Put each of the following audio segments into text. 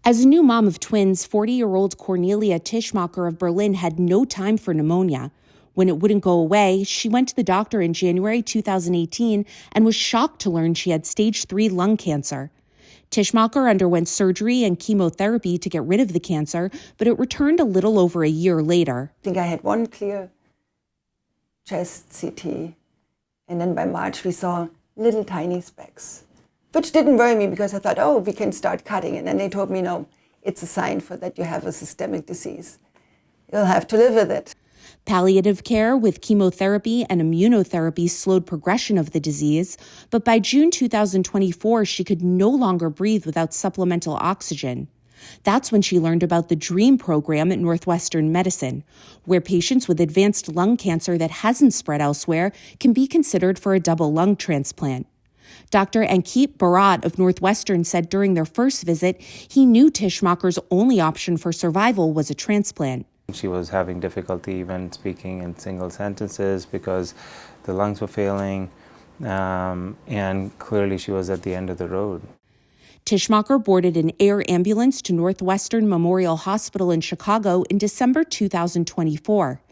As a new mom of twins, 40-year-old Cornelia Tischmacher of Berlin had no time for pneumonia. When it wouldn't go away, she went to the doctor in January 2018 and was shocked to learn she had stage 3 lung cancer. Tischmacher underwent surgery and chemotherapy to get rid of the cancer, but it returned a little over a year later. I think I had one clear chest CT, and then by March we saw little tiny specks, which didn't worry me because I thought, oh, we can start cutting. And then they told me, no, it's a sign for that you have a systemic disease. You'll have to live with it. Palliative care with chemotherapy and immunotherapy slowed progression of the disease, but by June 2024, she could no longer breathe without supplemental oxygen. That's when she learned about the DREAM program at Northwestern Medicine, where patients with advanced lung cancer that hasn't spread elsewhere can be considered for a double lung transplant. Dr. Ankit Bharat of Northwestern said during their first visit, he knew Tischmacher's only option for survival was a transplant. She was having difficulty even speaking in single sentences because the lungs were failing, and clearly she was at the end of the road. Tischmacher boarded an air ambulance to Northwestern Memorial Hospital in Chicago in December 2024.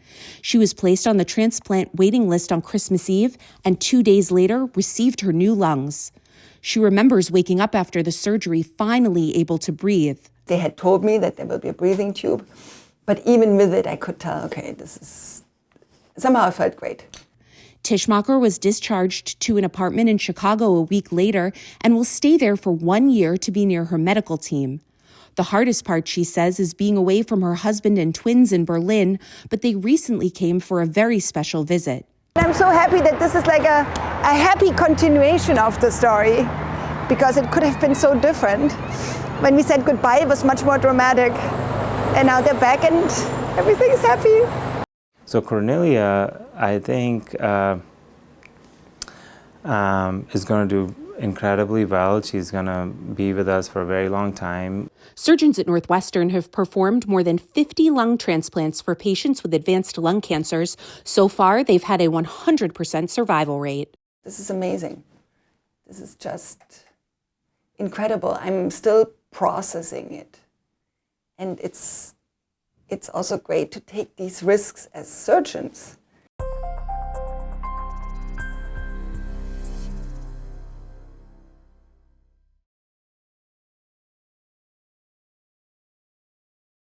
She was placed on the transplant waiting list on Christmas Eve and 2 days later received her new lungs. She remembers waking up after the surgery, finally able to breathe. They had told me that there will be a breathing tube, but even with it, I could tell, okay, somehow it felt great. Tischmacher was discharged to an apartment in Chicago a week later and will stay there for 1 year to be near her medical team. The hardest part, she says, is being away from her husband and twins in Berlin, but they recently came for a very special visit. I'm so happy that this is like a happy continuation of the story, because it could have been so different. When we said goodbye, it was much more dramatic. And now they're back and everything is happy. So Cornelia, I think, is going to do incredibly well. She's going to be with us for a very long time. Surgeons at Northwestern have performed more than 50 lung transplants for patients with advanced lung cancers. So far, they've had a 100% survival rate. This is amazing. This is just incredible. I'm still processing it. And it's also great to take these risks as surgeons.